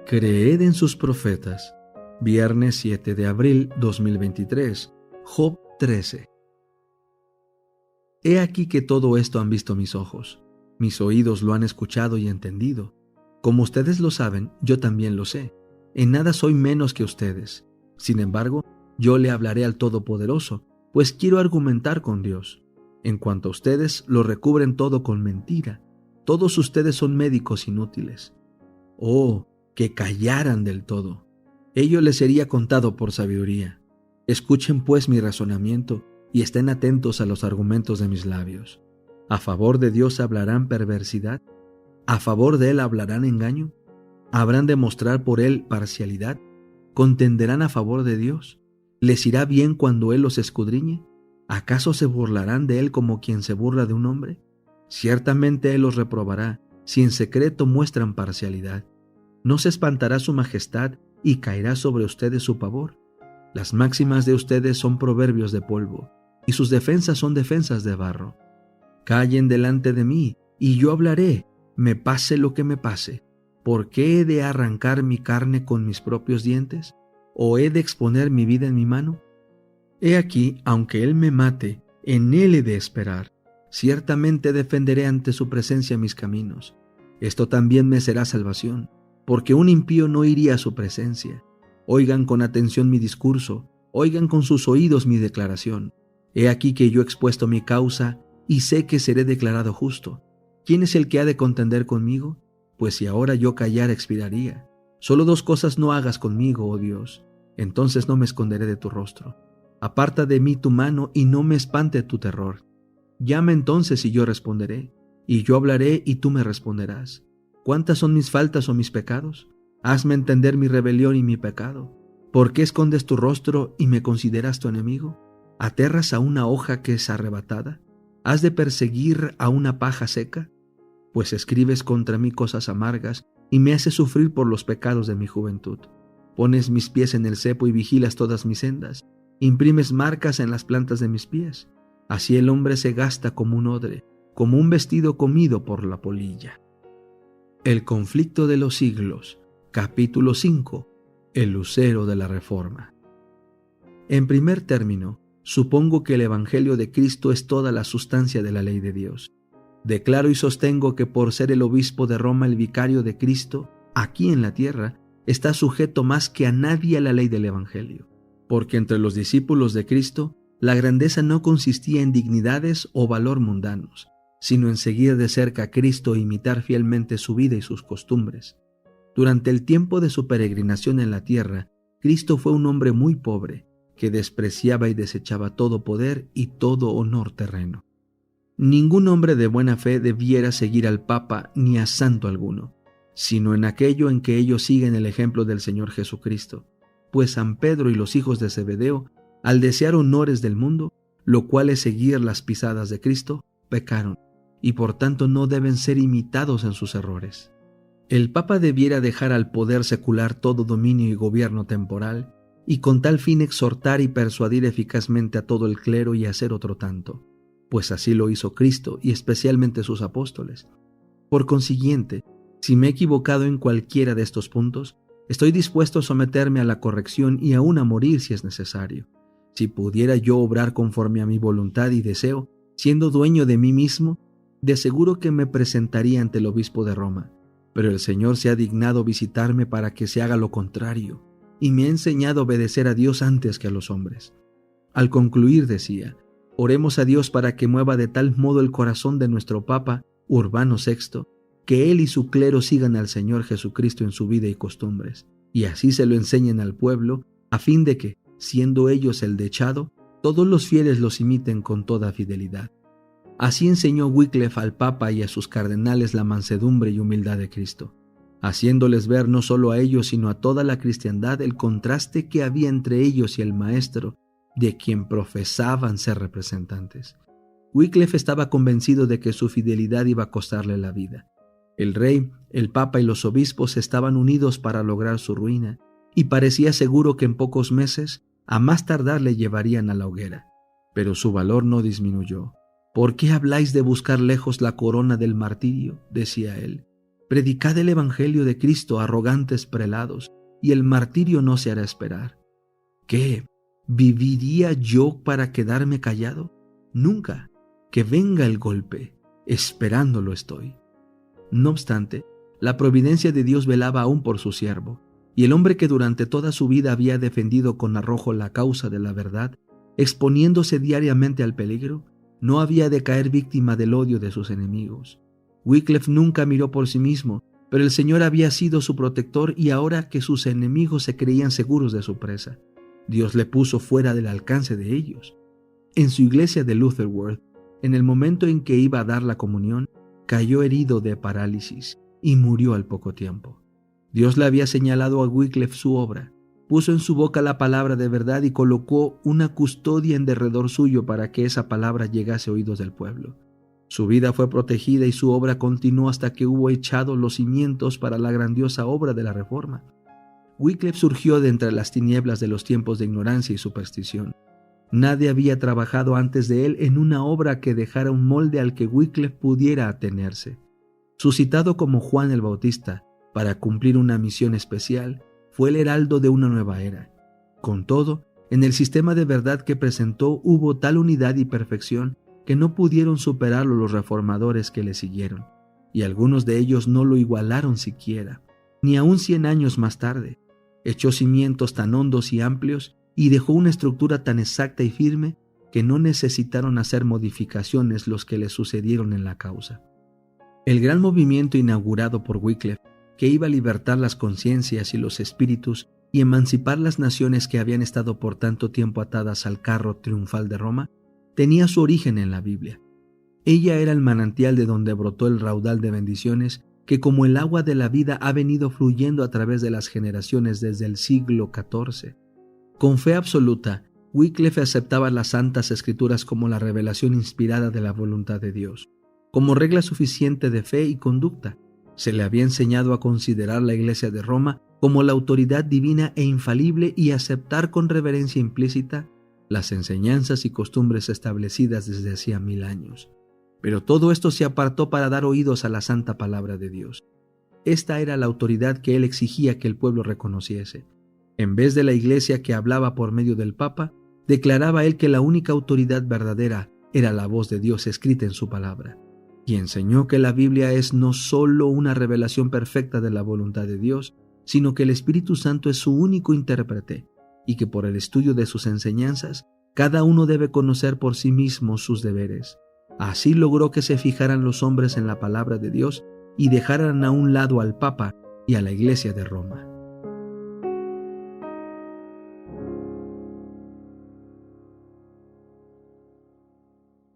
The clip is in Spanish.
Creed en sus profetas. Viernes 7 de abril 2023. Job 13. He aquí que todo esto han visto mis ojos. Mis oídos lo han escuchado y entendido. Como ustedes lo saben, yo también lo sé. En nada soy menos que ustedes. Sin embargo, yo le hablaré al Todopoderoso, pues quiero argumentar con Dios. En cuanto a ustedes, lo recubren todo con mentira. Todos ustedes son médicos inútiles. Oh, que callaran del todo. Ello les sería contado por sabiduría. Escuchen pues mi razonamiento y estén atentos a los argumentos de mis labios. ¿A favor de Dios hablarán perversidad? ¿A favor de Él hablarán engaño? ¿Habrán de mostrar por Él parcialidad? ¿Contenderán a favor de Dios? ¿Les irá bien cuando Él los escudriñe? ¿Acaso se burlarán de Él como quien se burla de un hombre? Ciertamente Él los reprobará, si en secreto muestran parcialidad. No se espantará su majestad y caerá sobre ustedes su pavor. Las máximas de ustedes son proverbios de polvo, y sus defensas son defensas de barro. Callen delante de mí, y yo hablaré, me pase lo que me pase. ¿Por qué he de arrancar mi carne con mis propios dientes? ¿O he de exponer mi vida en mi mano? He aquí, aunque Él me mate, en Él he de esperar. Ciertamente defenderé ante su presencia mis caminos. Esto también me será salvación, porque un impío no iría a su presencia. Oigan con atención mi discurso, oigan con sus oídos mi declaración. He aquí que yo he expuesto mi causa, y sé que seré declarado justo. ¿Quién es el que ha de contender conmigo? Pues si ahora yo callara expiraría. Solo dos cosas no hagas conmigo, oh Dios, entonces no me esconderé de tu rostro. Aparta de mí tu mano y no me espante tu terror. Llama entonces y yo responderé, y yo hablaré y tú me responderás. ¿Cuántas son mis faltas o mis pecados? Hazme entender mi rebelión y mi pecado. ¿Por qué escondes tu rostro y me consideras tu enemigo? ¿Aterras a una hoja que es arrebatada? ¿Has de perseguir a una paja seca? Pues escribes contra mí cosas amargas y me haces sufrir por los pecados de mi juventud. Pones mis pies en el cepo y vigilas todas mis sendas. Imprimes marcas en las plantas de mis pies. Así el hombre se gasta como un odre, como un vestido comido por la polilla. El conflicto de los siglos, capítulo 5. El lucero de la Reforma. En primer término, supongo que el Evangelio de Cristo es toda la sustancia de la ley de Dios. Declaro y sostengo que por ser el obispo de Roma el vicario de Cristo, aquí en la tierra, está sujeto más que a nadie a la ley del Evangelio. Porque entre los discípulos de Cristo, la grandeza no consistía en dignidades o valor mundanos, sino en seguir de cerca a Cristo e imitar fielmente su vida y sus costumbres. Durante el tiempo de su peregrinación en la tierra, Cristo fue un hombre muy pobre, que despreciaba y desechaba todo poder y todo honor terreno. Ningún hombre de buena fe debiera seguir al Papa ni a santo alguno, sino en aquello en que ellos siguen el ejemplo del Señor Jesucristo, pues San Pedro y los hijos de Zebedeo, al desear honores del mundo, lo cual es seguir las pisadas de Cristo, pecaron, y por tanto no deben ser imitados en sus errores. El Papa debiera dejar al poder secular todo dominio y gobierno temporal, y con tal fin exhortar y persuadir eficazmente a todo el clero y hacer otro tanto, pues así lo hizo Cristo y especialmente sus apóstoles. Por consiguiente, si me he equivocado en cualquiera de estos puntos, estoy dispuesto a someterme a la corrección y aún a morir si es necesario. Si pudiera yo obrar conforme a mi voluntad y deseo, siendo dueño de mí mismo, de seguro que me presentaría ante el obispo de Roma, pero el Señor se ha dignado visitarme para que se haga lo contrario, y me ha enseñado a obedecer a Dios antes que a los hombres. Al concluir decía, oremos a Dios para que mueva de tal modo el corazón de nuestro Papa, Urbano VI, que él y su clero sigan al Señor Jesucristo en su vida y costumbres, y así se lo enseñen al pueblo, a fin de que, siendo ellos el dechado, todos los fieles los imiten con toda fidelidad. Así enseñó Wycliffe al Papa y a sus cardenales la mansedumbre y humildad de Cristo, haciéndoles ver no solo a ellos sino a toda la cristiandad el contraste que había entre ellos y el Maestro, de quien profesaban ser representantes. Wycliffe estaba convencido de que su fidelidad iba a costarle la vida. El rey, el Papa y los obispos estaban unidos para lograr su ruina, y parecía seguro que en pocos meses, a más tardar, le llevarían a la hoguera. Pero su valor no disminuyó. ¿Por qué habláis de buscar lejos la corona del martirio?, decía él. Predicad el evangelio de Cristo a arrogantes prelados, y el martirio no se hará esperar. ¿Qué? ¿Viviría yo para quedarme callado? Nunca. Que venga el golpe. Esperándolo estoy. No obstante, la providencia de Dios velaba aún por su siervo, y el hombre que durante toda su vida había defendido con arrojo la causa de la verdad, exponiéndose diariamente al peligro, no había de caer víctima del odio de sus enemigos. Wycliffe nunca miró por sí mismo, pero el Señor había sido su protector, y ahora que sus enemigos se creían seguros de su presa, Dios le puso fuera del alcance de ellos. En su iglesia de Lutherworth, en el momento en que iba a dar la comunión, cayó herido de parálisis y murió al poco tiempo. Dios le había señalado a Wycliffe su obra, puso en su boca la palabra de verdad y colocó una custodia en derredor suyo para que esa palabra llegase a oídos del pueblo. Su vida fue protegida y su obra continuó hasta que hubo echado los cimientos para la grandiosa obra de la Reforma. Wycliffe surgió de entre las tinieblas de los tiempos de ignorancia y superstición. Nadie había trabajado antes de él en una obra que dejara un molde al que Wycliffe pudiera atenerse. Suscitado como Juan el Bautista para cumplir una misión especial, fue el heraldo de una nueva era. Con todo, en el sistema de verdad que presentó hubo tal unidad y perfección que no pudieron superarlo los reformadores que le siguieron, y algunos de ellos no lo igualaron siquiera, ni aún 100 años más tarde. Echó cimientos tan hondos y amplios y dejó una estructura tan exacta y firme que no necesitaron hacer modificaciones los que le sucedieron en la causa. El gran movimiento inaugurado por Wycliffe, que iba a libertar las conciencias y los espíritus y emancipar las naciones que habían estado por tanto tiempo atadas al carro triunfal de Roma, tenía su origen en la Biblia. Ella era el manantial de donde brotó el raudal de bendiciones que como el agua de la vida ha venido fluyendo a través de las generaciones desde el siglo XIV. Con fe absoluta, Wycliffe aceptaba las Santas Escrituras como la revelación inspirada de la voluntad de Dios, como regla suficiente de fe y conducta. Se le había enseñado a considerar la Iglesia de Roma como la autoridad divina e infalible y aceptar con reverencia implícita las enseñanzas y costumbres establecidas desde hacía 1000 años. Pero todo esto se apartó para dar oídos a la santa palabra de Dios. Esta era la autoridad que él exigía que el pueblo reconociese. En vez de la Iglesia que hablaba por medio del Papa, declaraba él que la única autoridad verdadera era la voz de Dios escrita en su palabra. Y enseñó que la Biblia es no solo una revelación perfecta de la voluntad de Dios, sino que el Espíritu Santo es su único intérprete, y que por el estudio de sus enseñanzas, cada uno debe conocer por sí mismo sus deberes. Así logró que se fijaran los hombres en la palabra de Dios y dejaran a un lado al Papa y a la Iglesia de Roma.